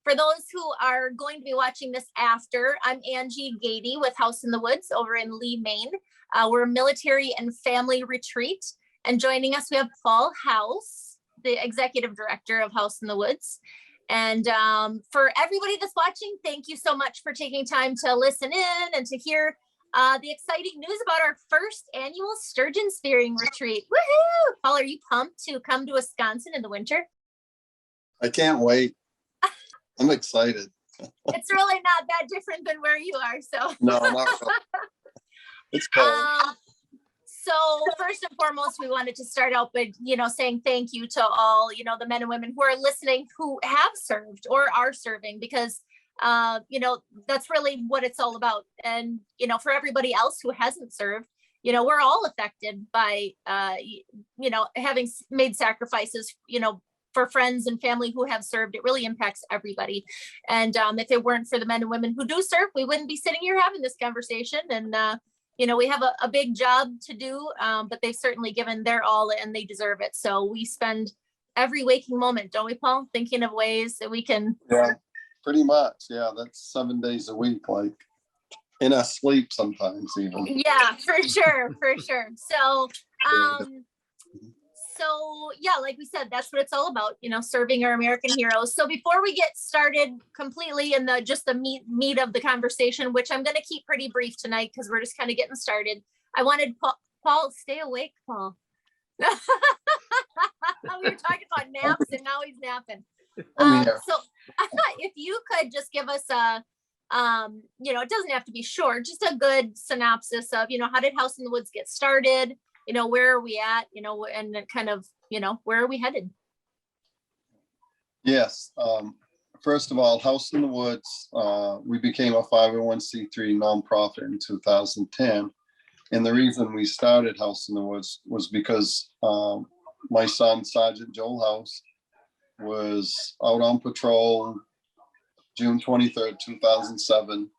For those who are going to be watching this after, I'm Angie Gady with House in the Woods over in Lee, Maine. We're a military and family retreat. And joining us, we have Paul House, the executive director of House in the Woods. And for everybody that's watching, thank you so much for taking time to listen in and to hear the exciting news about our first annual sturgeon spearing retreat. Woohoo! Paul, are you pumped to come to Wisconsin in the winter? I can't wait. I'm excited. It's really not that different than where you are. So no, not really. It's cold. So first and foremost, we wanted to start out with, saying thank you to all, the men and women who are listening, who have served or are serving, because, that's really what it's all about. And, for everybody else who hasn't served, we're all affected by, having made sacrifices, for friends and family who have served. It really impacts everybody. And if it weren't for the men and women who do serve, we wouldn't be sitting here having this conversation. And, we have a big job to do, but they've certainly given their all and they deserve it. So we spend every waking moment, don't we, Paul, thinking of ways that we can. Yeah, pretty much. Yeah, that's 7 days a week, like in our sleep sometimes even. Yeah, for sure. So yeah, like we said, that's what it's all about, serving our American heroes. So before we get started completely in the meat of the conversation, which I'm going to keep pretty brief tonight because we're just kind of getting started. I wanted Paul, stay awake, Paul. We were talking about naps and now he's napping. So if you could just give us it doesn't have to be short, just a good synopsis of, how did House in the Woods get started? Where are we at, and then kind of, where are we headed? Yes. First of all, House in the Woods, we became a 501c3 nonprofit in 2010. And the reason we started House in the Woods was because my son, Sergeant Joel House, was out on patrol June 23rd, 2007.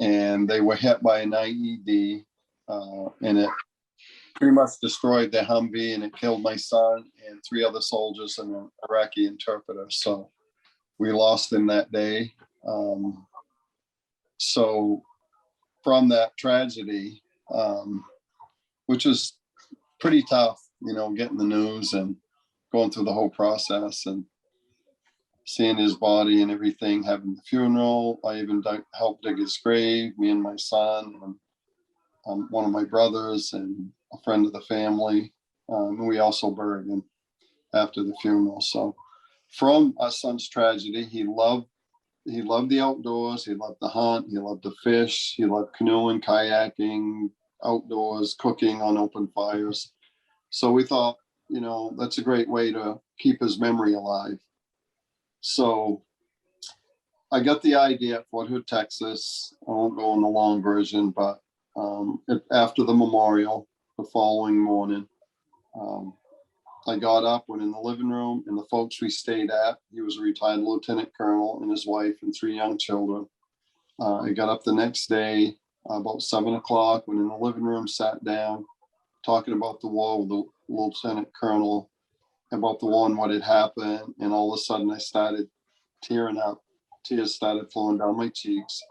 And they were hit by an IED, and it pretty much destroyed the Humvee, and it killed my son and 3 other soldiers and an Iraqi interpreter. So we lost him that day. So from that tragedy, which was pretty tough, getting the news and going through the whole process and seeing his body and everything, having the funeral. I even helped dig his grave, me and my son, and one of my brothers and a friend of the family. And we also buried him after the funeral. So from our son's tragedy, he loved the outdoors. He loved to hunt. He loved to fish. He loved canoeing, kayaking, outdoors, cooking on open fires. So we thought, that's a great way to keep his memory alive. So I got the idea at Fort Hood, Texas. I won't go on the long version, but after the memorial, the following morning, I got up, went in the living room, and the folks we stayed at, he was a retired lieutenant colonel and his wife and 3 young children. I got up the next day about 7 o'clock, went in the living room, sat down, talking about the war with the lieutenant colonel, about the war and what had happened. And all of a sudden I started tearing up. Tears started flowing down my cheeks.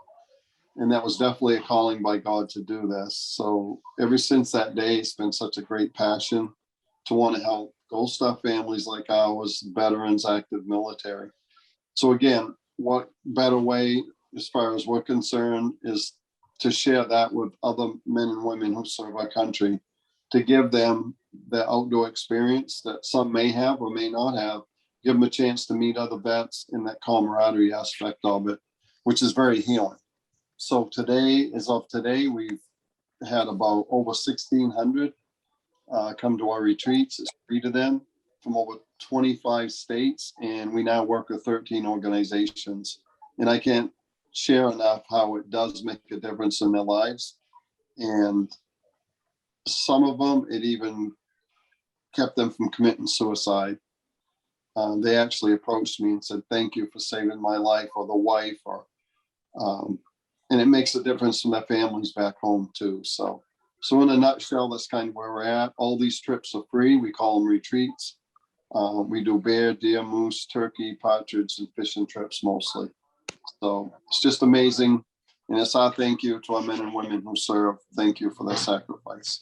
And that was definitely a calling by God to do this. So ever since that day, it's been such a great passion to want to help Gold Star families like ours, veterans, active military. So again, what better way, as far as we're concerned, is to share that with other men and women who serve our country, to give them the outdoor experience that some may have or may not have, give them a chance to meet other vets in that camaraderie aspect of it, which is very healing. So today, as of today, we've had about over 1,600 come to our retreats. It's free to them from over 25 states, and we now work with 13 organizations. And I can't share enough how it does make a difference in their lives. And some of them, it even kept them from committing suicide. They actually approached me and said, "Thank you for saving my life," or the wife, or and it makes a difference in their families back home too. So in a nutshell, that's kind of where we're at. All these trips are free. We call them retreats. We do bear, deer, moose, turkey, partridge, and fishing trips mostly. So it's just amazing. And it's our thank you to our men and women who serve. Thank you for their sacrifice.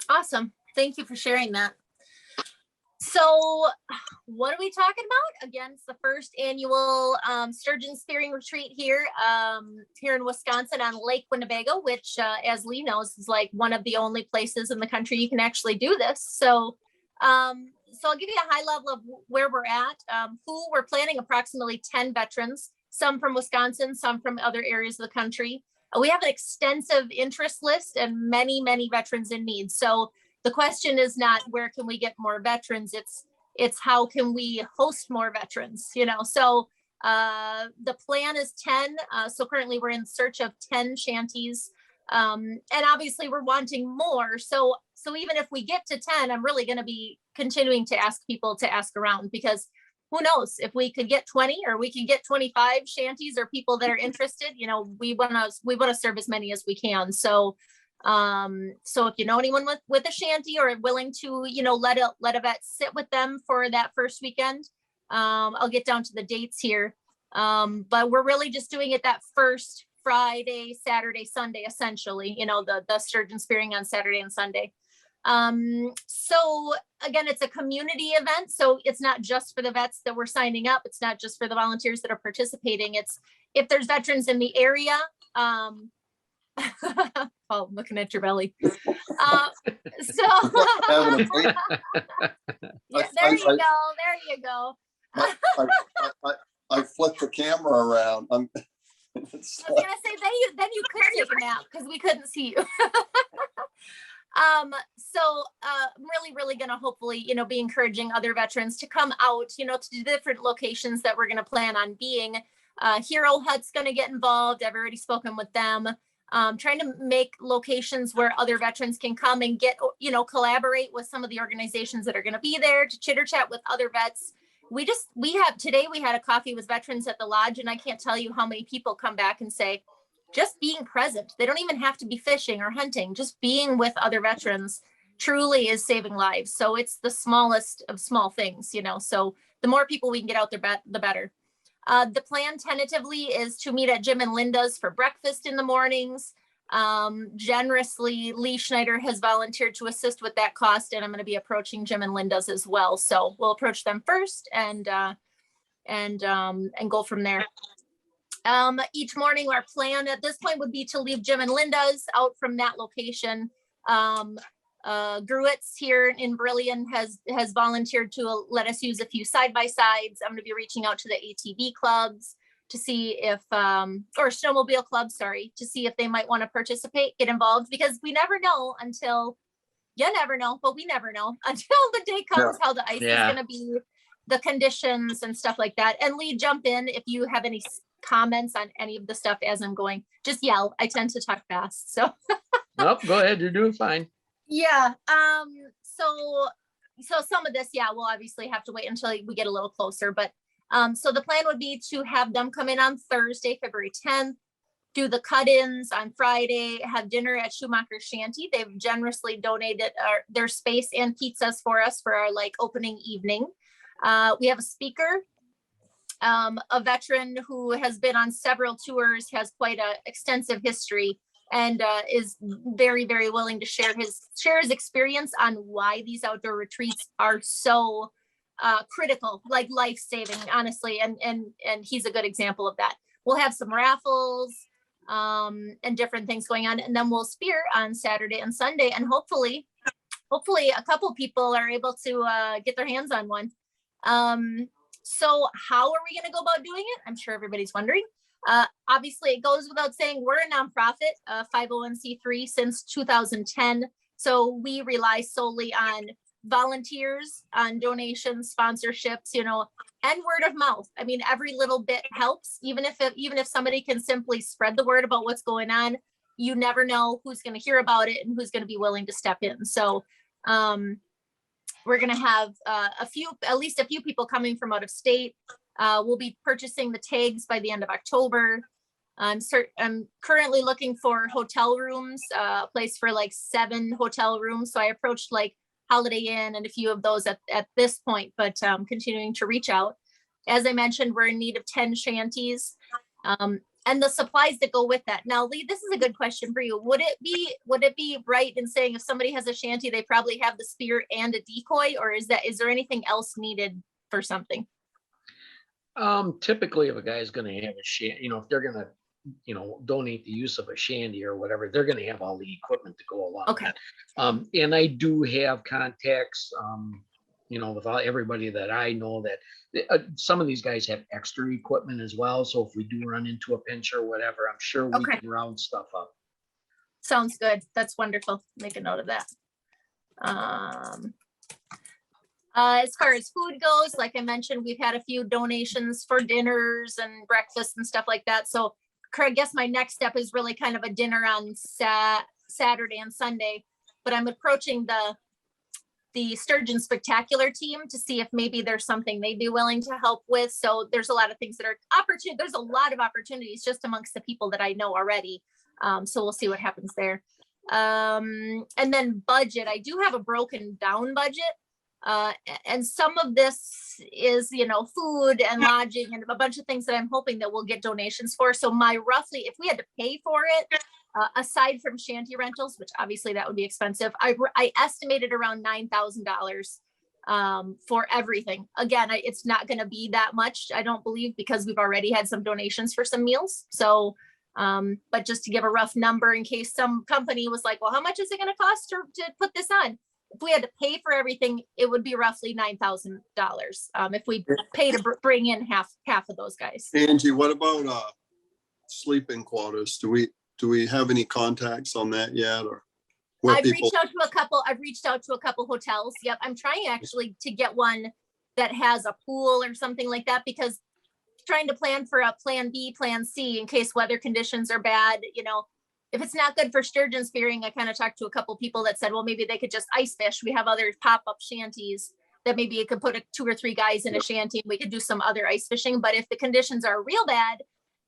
Awesome. Thank you for sharing that. So what are we talking about? Again, it's the first annual Sturgeon Spearing Retreat here in Wisconsin on Lake Winnebago, which as Lee knows is like one of the only places in the country you can actually do this. So I'll give you a high level of where we're at. We're planning approximately 10 veterans, some from Wisconsin, some from other areas of the country. We have an extensive interest list and many, many veterans in need. So the question is not where can we get more veterans, it's how can we host more veterans, So the plan is 10. So currently we're in search of 10 shanties. And obviously we're wanting more. So even if we get to 10, I'm really going to be continuing to ask people to ask around, because who knows if we could get 20 or we could get 25 shanties or people that are interested. We want to serve as many as we can. So if you know anyone with a shanty or willing to, let a vet sit with them for that first weekend, I'll get down to the dates here. But we're really just doing it that first Friday, Saturday, Sunday, essentially, the sturgeon spearing on Saturday and Sunday. So again, it's a community event. So it's not just for the vets that we're signing up. It's not just for the volunteers that are participating. It's if there's veterans in the area, Paul, I'm looking at your belly. Yeah, there you go. I flipped the camera around. I was gonna say then you could take a nap because we couldn't see you. I'm really gonna hopefully, be encouraging other veterans to come out, to different locations that we're gonna plan on being. Hero Hut's gonna get involved. I've already spoken with them. Trying to make locations where other veterans can come and get, collaborate with some of the organizations that are going to be there to chitter chat with other vets. Today we had a coffee with veterans at the lodge, and I can't tell you how many people come back and say, just being present. They don't even have to be fishing or hunting. Just being with other veterans truly is saving lives. So it's the smallest of small things, so the more people we can get out there, the better. The plan tentatively is to meet at Jim and Linda's for breakfast in the mornings. Generously, Lee Schneider has volunteered to assist with that cost, and I'm going to be approaching Jim and Linda's as well. So we'll approach them first and go from there. Each morning, our plan at this point would be to leave Jim and Linda's out from that location. Gruit's here in Brillion has volunteered to let us use a few side-by-sides. I'm going to be reaching out to the ATV clubs to see if, or snowmobile clubs, sorry, to see if they might want to participate, get involved, because we never know until, you never know, but we never know until the day comes how the ice is going to be, the conditions and stuff like that. And Lee, jump in if you have any comments on any of the stuff as I'm going. Just yell. I tend to talk fast, so. Nope, go ahead. You're doing fine. Yeah. So some of this, we'll obviously have to wait until we get a little closer, but, so the plan would be to have them come in on Thursday, February 10th, do the cut-ins on Friday, have dinner at Schumacher's Shanty. They've generously donated their space and pizzas for us for our opening evening. We have a speaker, a veteran who has been on several tours, has quite an extensive history, and is very, very willing to share his experience on why these outdoor retreats are so critical, like life-saving, honestly. And he's a good example of that. We'll have some raffles and different things going on, and then we'll spear on Saturday and Sunday, and hopefully a couple people are able to get their hands on one. So how are we going to go about doing it? I'm sure everybody's wondering. Obviously, it goes without saying, we're a nonprofit, 501c3 since 2010. So we rely solely on volunteers, on donations, sponsorships, and word of mouth. I mean, every little bit helps. Even if somebody can simply spread the word about what's going on, you never know who's going to hear about it and who's going to be willing to step in. So we're going to have at least a few people coming from out of state. We'll be purchasing the tags by the end of October. I'm currently looking for hotel rooms, a place for 7 hotel rooms. So I approached Holiday Inn and a few of those at this point, but continuing to reach out. As I mentioned, we're in need of 10 shanties. And the supplies that go with that. Now, Lee, this is a good question for you. Would it be right in saying if somebody has a shanty, they probably have the spear and a decoy, or is there anything else needed for something? Typically if a guy's gonna have a shanty, if they're gonna, donate the use of a shanty or whatever, they're gonna have all the equipment to go along with Okay. it. And I do have contacts, with everybody that I know that some of these guys have extra equipment as well. So if we do run into a pinch or whatever, I'm sure we Okay. can round stuff up. Sounds good. That's wonderful. Make a note of that. As far as food goes, like I mentioned, we've had a few donations for dinners and breakfast and stuff like that. So I guess my next step is really kind of a dinner on Saturday and Sunday, but I'm approaching the Sturgeon Spectacular team to see if maybe there's something they'd be willing to help with. So there's a lot of things that are there's a lot of opportunities just amongst the people that I know already. So we'll see what happens there. And then budget, I do have a broken down budget. And some of this is, food and lodging and a bunch of things that I'm hoping that we'll get donations for. So if we had to pay for it, aside from shanty rentals, which obviously that would be expensive, I estimated around $9,000 for everything. Again, it's not going to be that much, I don't believe, because we've already had some donations for some meals. So, but just to give a rough number in case some company was like, well, how much is it going to cost to put this on? If we had to pay for everything, it would be roughly $9,000. If we pay to bring in half of those guys. Angie, what about sleeping quarters? Do we have any contacts on that yet, or I've reached out to a couple hotels. Yep, I'm trying actually to get one that has a pool or something like that, because trying to plan for a plan B, plan C in case weather conditions are bad. If it's not good for sturgeon spearing, I kind of talked to a couple people that said, well, maybe they could just ice fish. We have other pop-up shanties that maybe you could put 2 or 3 guys in a shanty and we could do some other ice fishing. But if the conditions are real bad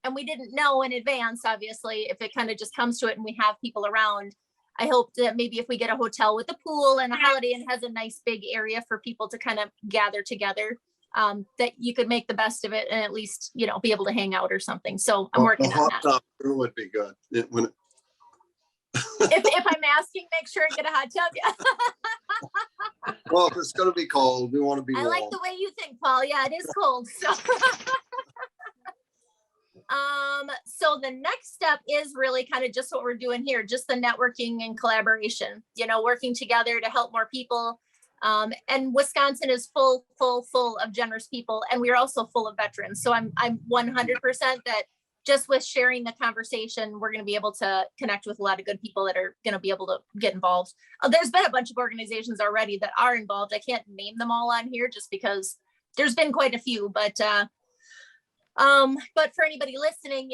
and we didn't know in advance, obviously, if it kind of just comes to it and we have people around, I hope that maybe if we get a hotel with a pool and a Holiday Inn has a nice big area for people to kind of gather together, that you could make the best of it and at least, be able to hang out or something. So I'm working on that. Tub would be good. If I'm asking, make sure I get a hot tub. Yeah. Well, if it's going to be cold, we want to be warm. I like the way you think, Paul. Yeah, it is cold. So. So the next step is really kind of just what we're doing here, just the networking and collaboration, working together to help more people. And Wisconsin is full of generous people. And we're also full of veterans. So I'm 100% that just with sharing the conversation, we're going to be able to connect with a lot of good people that are going to be able to get involved. There's been a bunch of organizations already that are involved. I can't name them all on here just because there's been quite a few, but for anybody listening,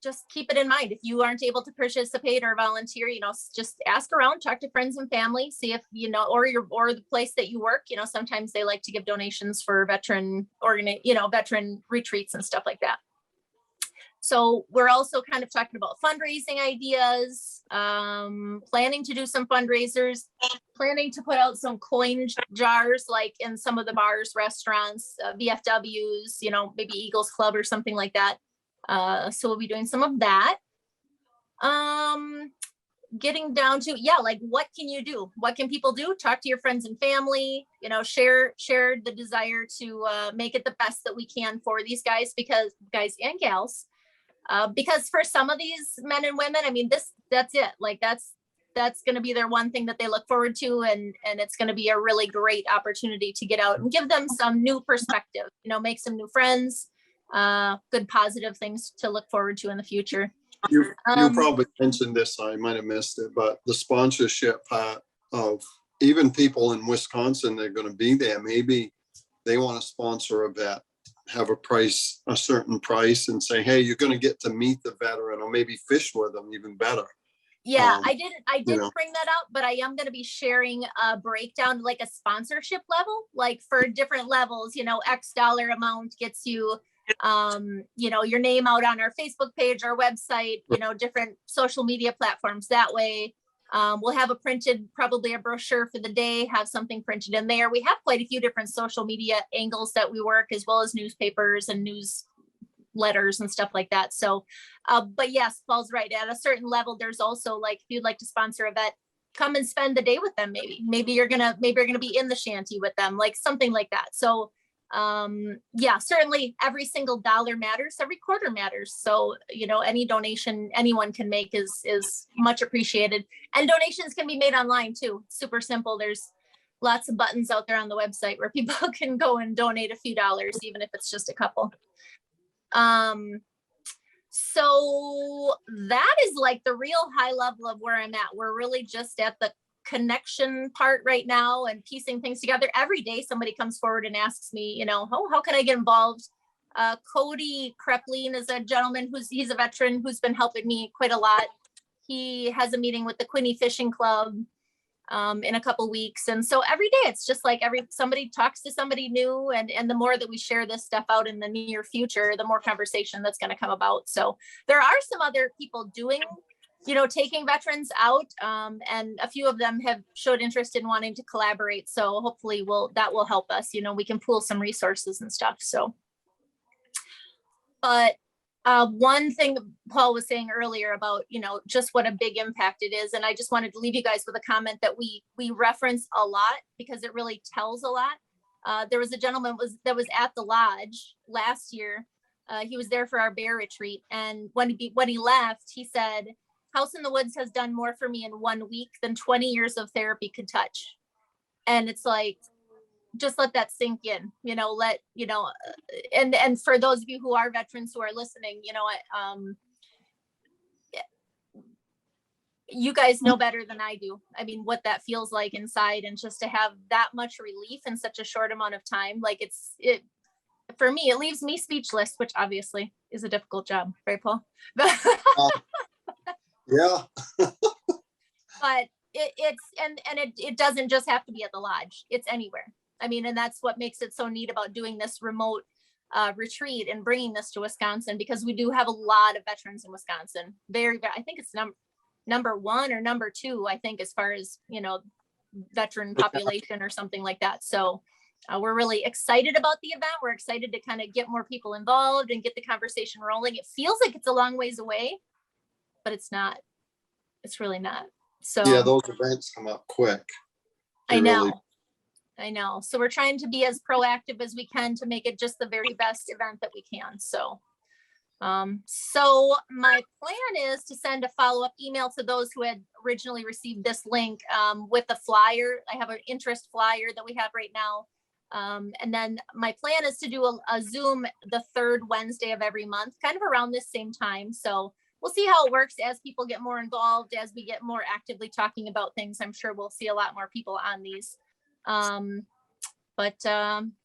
just keep it in mind. If you aren't able to participate or volunteer, just ask around, talk to friends and family, see if, or the place that you work, sometimes they like to give donations for veteran retreats and stuff like that. So we're also kind of talking about fundraising ideas, planning to do some fundraisers, planning to put out some coin jars, like in some of the bars, restaurants, VFWs, maybe Eagles Club or something like that. So we'll be doing some of that. Getting down to, like, what can you do? What can people do? Talk to your friends and family, share the desire to make it the best that we can for these guys and gals. Because for some of these men and women, I mean, that's it. Like that's going to be their one thing that they look forward to. And it's going to be a really great opportunity to get out and give them some new perspective, make some new friends, good positive things to look forward to in the future. You probably mentioned this, I might have missed it, but the sponsorship part of even people in Wisconsin, they're going to be there. Maybe they want to sponsor a vet, have a certain price and say, hey, you're going to get to meet the veteran or maybe fish with them even better. Yeah, I didn't bring that up, but I am going to be sharing a breakdown, like a sponsorship level, like for different levels, X dollar amount gets you, your name out on our Facebook page, our website, different social media platforms. That way, We'll have probably a brochure for the day, have something printed in there. We have quite a few different social media angles that we work, as well as newspapers and newsletters and stuff like that. So, but yes, Paul's right. At a certain level, there's also like, if you'd like to sponsor a vet, come and spend the day with them. Maybe you're gonna be in the shanty with them, like something like that. So yeah, certainly every single dollar matters, every quarter matters. So, any donation anyone can make is much appreciated. And donations can be made online too. Super simple. There's lots of buttons out there on the website where people can go and donate a few dollars, even if it's just a couple. So that is like the real high level of where I'm at. We're really just at the connection part right now and piecing things together. Every day somebody comes forward and asks me, how can I get involved? Cody Krepline is a gentleman he's a veteran who's been helping me quite a lot. He has a meeting with the Quinney Fishing Club in a couple weeks. And so every day it's just like somebody talks to somebody new, and the more that we share this stuff out in the near future, the more conversation that's going to come about. So there are some other people doing, taking veterans out, and a few of them have showed interest in wanting to collaborate. So hopefully that will help us, we can pool some resources and stuff. So, but one thing Paul was saying earlier about, just what a big impact it is. And I just wanted to leave you guys with a comment that we reference a lot because it really tells a lot. There was a gentleman that was at the lodge last year. He was there for our bear retreat. And when he left, he said, House in the Woods has done more for me in 1 week than 20 years of therapy could touch. And it's like, just let that sink in, and for those of you who are veterans who are listening, you guys know better than I do. I mean, what that feels like inside, and just to have that much relief in such a short amount of time, like for me, it leaves me speechless, which obviously is a difficult job, right, Paul? Yeah. But it doesn't just have to be at the lodge. It's anywhere. I mean, and that's what makes it so neat about doing this remote retreat and bringing this to Wisconsin, because we do have a lot of veterans in Wisconsin. I think it's number one or number two, I think, as far as, veteran population or something like that. So we're really excited about the event. We're excited to kind of get more people involved and get the conversation rolling. It feels like it's a long ways away, but it's not. It's really not. So yeah, those events come up quick. I know. So we're trying to be as proactive as we can to make it just the very best event that we can. So, so my plan is to send a follow-up email to those who had originally received this link with the flyer. I have an interest flyer that we have right now. And then my plan is to do a Zoom the third Wednesday of every month, kind of around this same time. So we'll see how it works as people get more involved, as we get more actively talking about things. I'm sure we'll see a lot more people on these.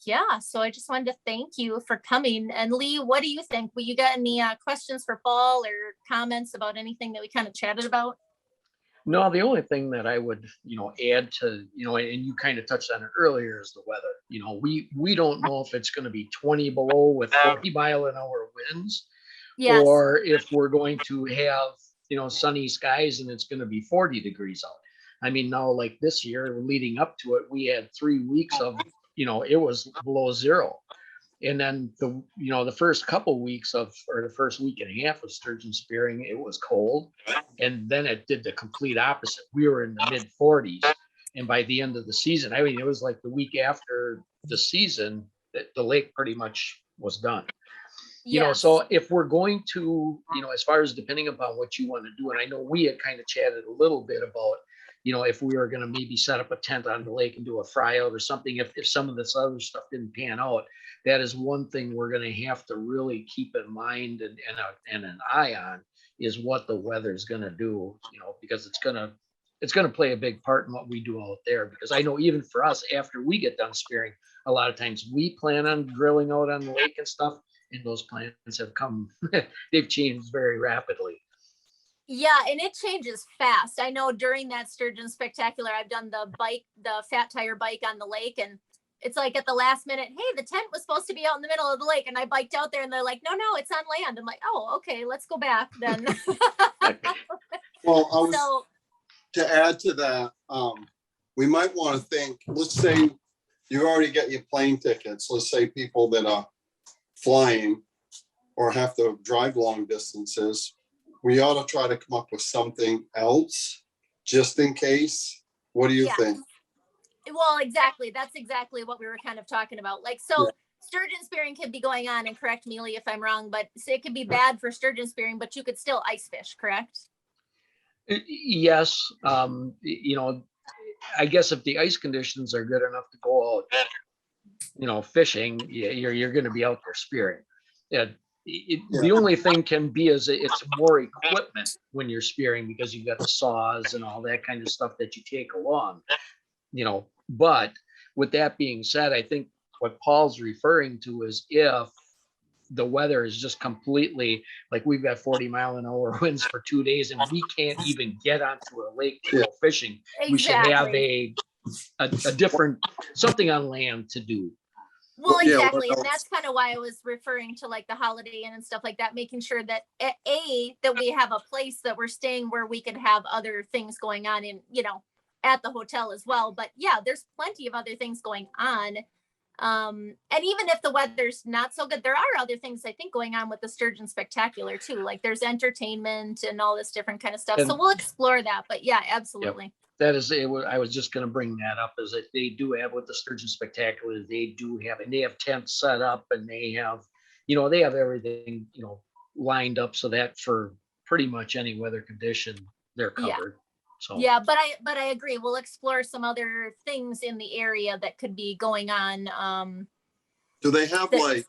Yeah, so I just wanted to thank you for coming. And Lee, what do you think? Will you got any questions for Paul or comments about anything that we kind of chatted about? No, the only thing that I would, add to, and you kind of touched on it earlier, is the weather. We don't know if it's going to be 20 below with 40-mile-an-hour winds, Yes. or if we're going to have, sunny skies and it's going to be 40 degrees out. I mean, now, like this year leading up to it, we had 3 weeks of, it was below zero. And then the first couple weeks or the first week and a half of sturgeon spearing, it was cold. And then it did the complete opposite. We were in the mid 40s. And by the end of the season, I mean, it was like the week after the season that the lake pretty much was done. Yes. So if we're going to, as far as depending upon what you want to do, and I know we had kind of chatted a little bit about, if we were going to maybe set up a tent on the lake and do a fry out or something, if some of this other stuff didn't pan out, that is one thing we're going to have to really keep in mind and an eye on, is what the weather is going to do, because it's going to play a big part in what we do out there. Because I know even for us, after we get done spearing, a lot of times we plan on drilling out on the lake and stuff, and those plans have they've changed very rapidly. Yeah, and it changes fast. I know during that Sturgeon Spectacular, I've done the fat tire bike on the lake, and it's like at the last minute, hey, the tent was supposed to be out in the middle of the lake, and I biked out there, and they're like, no, it's on land. I'm like, oh, okay, let's go back then. Well, to add to that, we might want to think, let's say you already get your plane tickets. Let's say people that are flying or have to drive long distances. We ought to try to come up with something else just in case. What do you Yeah. think? Well, exactly. That's exactly what we were kind of talking about. Like, so sturgeon spearing could be going on, and correct me, Lee, if I'm wrong, but it could be bad for sturgeon spearing, but you could still ice fish, correct? Yes, you know, I guess if the ice conditions are good enough to go out, you know, fishing, you're going to be out there spearing. Yeah. The only thing can be is it's more equipment when you're spearing because you've got the saws and all that kind of stuff that you take along, you know. But with that being said, I think what Paul's referring to is if the weather is just completely like we've got 40-mile-an-hour winds for 2 days and we can't even get onto a lake to go fishing. Exactly. We should have a different something on land to do. Well, exactly. And that's kind of why I was referring to like the Holiday Inn and stuff like that, making sure that that we have a place that we're staying where we could have other things going on in, you know, at the hotel as well. But yeah, there's plenty of other things going on. And even if the weather's not so good, there are other things I think going on with the Sturgeon Spectacular too. Like there's entertainment and all this different kind of stuff. So we'll explore that. But yeah, absolutely. That is, I was just going to bring that up, is that they do have with the Sturgeon Spectacular, they do have, and they have tents set up and they have, you know, they have everything, you know, lined up so that for pretty much any weather condition, they're covered. So yeah, but I agree. We'll explore some other things in the area that could be going on. Do they have like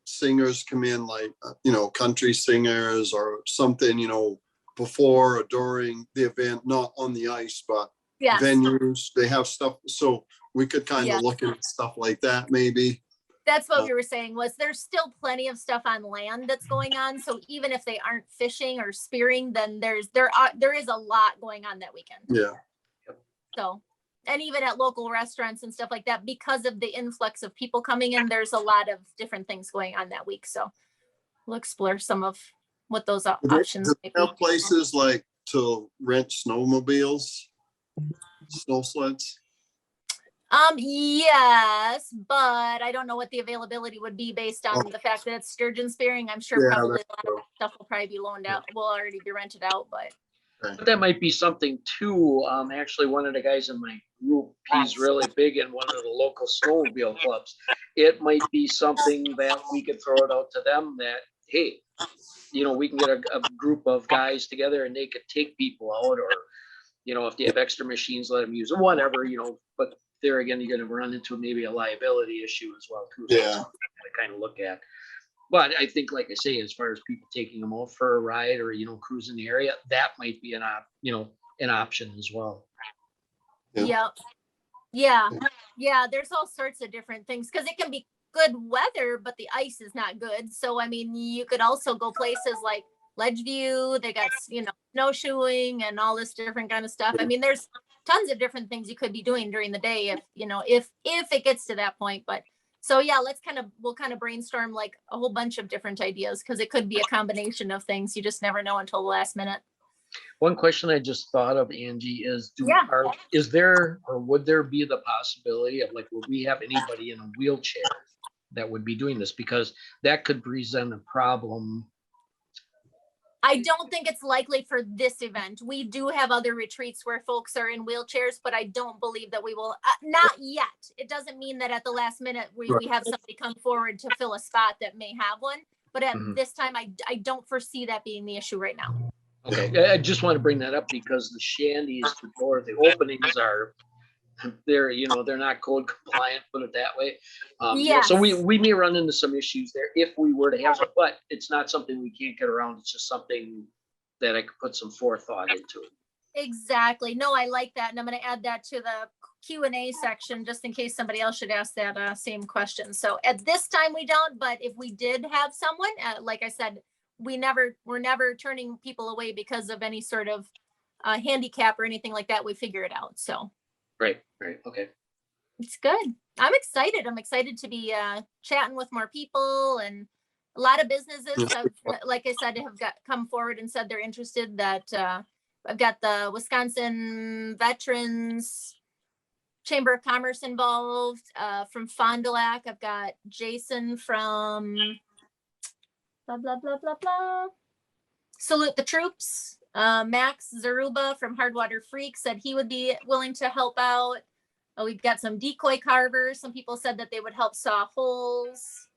singers come in, like, you know, country singers or something, you know, before or during the event, not on the ice, but venues, they have stuff. So we could kind of look at stuff like that, maybe. That's what we were saying, was there's still plenty of stuff on land that's going on. So even if they aren't fishing or spearing, then there is a lot going on that weekend. Yeah. So, and even at local restaurants and stuff like that, because of the influx of people coming in, there's a lot of different things going on that week. So we'll explore some of what those options might be. Have places like to rent snowmobiles, snow sleds? Yes, but I don't know what the availability would be based on the fact that it's sturgeon spearing. I'm sure probably a lot of stuff will probably be loaned out, will already be rented out, but that might be something too. Actually, one of the guys in my group, he's really big in one of the local snowmobile clubs. It might be something that we could throw it out to them that, hey, you know, we can get a group of guys together and they could take people out, or, you know, if they have extra machines, let them use them, whatever, you know. But there again, you're going to run into maybe a liability issue as well too. So to kind of look at. But I think, like I say, as far as people taking them out for a ride or, you know, cruising the area, that might be an option as well. Yeah. There's all sorts of different things, because it can be good weather, but the ice is not good. So, I mean, you could also go places like Ledgeview. They got, you know, snowshoeing and all this different kind of stuff. I mean, there's tons of different things you could be doing during the day if, you know, if it gets to that point. But so, yeah, we'll kind of brainstorm like a whole bunch of different ideas, because it could be a combination of things. You just never know until the last minute. One question I just thought of, Angie, is is there, or would there be the possibility of, like, would we have anybody in a wheelchair that would be doing this? Because that could present a problem. I don't think it's likely for this event. We do have other retreats where folks are in wheelchairs, but I don't believe that we will, not yet. It doesn't mean that at the last minute we have somebody come forward to fill a spot that may have one. But at this time, I don't foresee that being the issue right now. Okay, I just want to bring that up because the shanties, the openings are, they're, you know, they're not code compliant, put it that way. You know, so we may run into some issues there if we were to have some, but it's not something we can't get around. It's just something that I could put some forethought into. Exactly. No, I like that. And I'm going to add that to the Q&A section, just in case somebody else should ask that same question. So at this time we don't, but if we did have someone, like I said, we're never turning people away because of any sort of handicap or anything like that. We figure it out. So. Right. Okay. It's good. I'm excited. I'm excited to be chatting with more people, and a lot of businesses have, like I said, have come forward and said they're interested, that I've got the Wisconsin Veterans Chamber of Commerce involved, from Fond du Lac. I've got Jason from blah, blah, blah, blah, blah. Salute the Troops. Max Zaruba from Hardwater Freak said he would be willing to help out. We've got some decoy carvers. Some people said that they would help saw holes.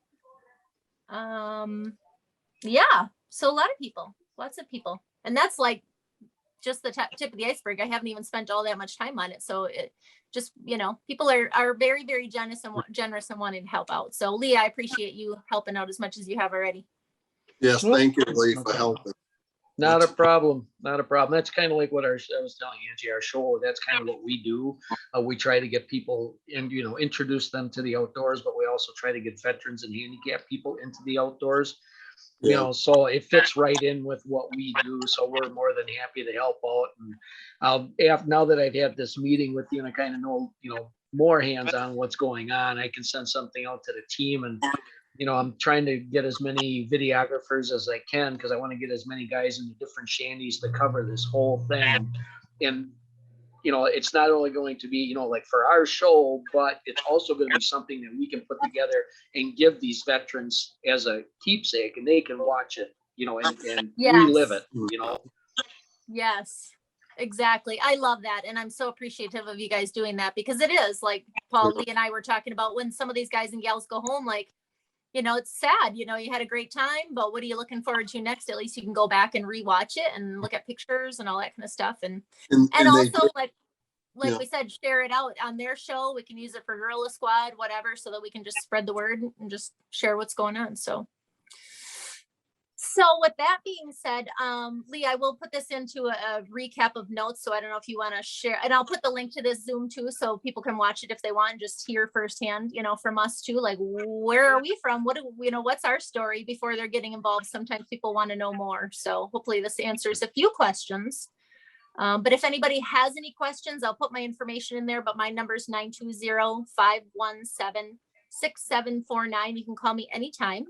Yeah, so a lot of people, lots of people. And that's like just the tip of the iceberg. I haven't even spent all that much time on it. So it just, people are very, very generous and wanting to help out. So Lee, I appreciate you helping out as much as you have already. Yes, Nope. thank you, Lee, No for helping. Not a problem. Not a problem. That's kind of like what I was telling Angie, our show, that's kind of what we do. We try to get people and, introduce them to the outdoors, but we also try to get veterans and handicapped people into the outdoors. Yeah. So it fits right in with what we do. So we're more than happy to help out. And now that I've had this meeting with you and I kind of know, more hands on what's going on, I can send something out to the team. And I'm trying to get as many videographers as I can because I want to get as many guys in the different shanties to cover this whole thing. And it's not only going to be, like for our show, but it's also going to be something that we can put together and give these veterans as a keepsake, and they can watch it, and Yes. relive it, Yes, exactly. I love that. And I'm so appreciative of you guys doing that because it is like Paul, Lee, and I were talking about when some of these guys and gals go home, like, it's sad, you had a great time, but what are you looking forward to next? At least you can go back and rewatch it and look at pictures and all that kind of stuff. And also like we said, share it out on their show. We can use it for Guerrilla Squad, whatever, so that we can just spread the word and just share what's going on. So with that being said, Lee, I will put this into a recap of notes. So I don't know if you want to share, and I'll put the link to this Zoom too, so people can watch it if they want, just hear firsthand, from us too, like where are we from? What do what's our story before they're getting involved? Sometimes people want to know more. So hopefully this answers a few questions. But if anybody has any questions, I'll put my information in there, but my number is 920-517-6749. You can call me anytime.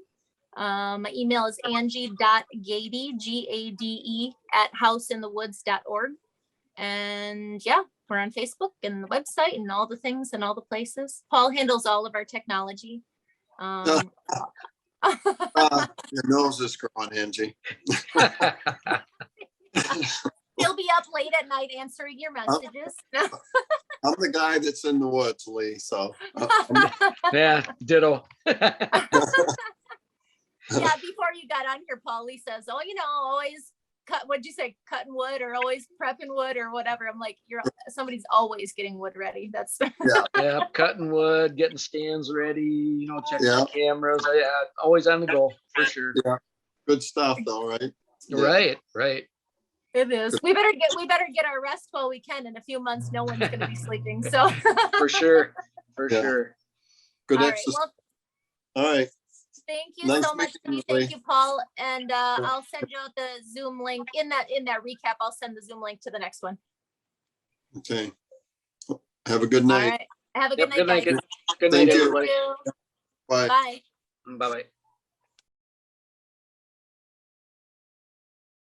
My email is angie.gade, Gade @houseinthewoods.org. And yeah, we're on Facebook and the website and all the things and all the places. Paul handles all of our technology. Your nose is growing, Angie. He'll be up late at night answering your messages. I'm the guy that's in the woods, Lee. So yeah, ditto. Yeah, before you got on here, Paul, Lee says, "Oh, always what'd you say, cutting wood or always prepping wood or whatever." I'm like, somebody's always getting wood ready. That's yeah, cutting wood, getting stands ready, checking the cameras. Always on the go for sure. Yeah, good stuff though, right? Yeah. Right. It is. We better get our rest while we can. In a few months, no one's going to be sleeping. So for sure. Good exercise. All right. Thank you so much. Thank you, Paul. And I'll send you out the Zoom link in that recap. I'll send the Zoom link to the next one. Okay. Have a good night. All right. Have a good night, guys. Good night, Thank you. everybody. Bye. Bye.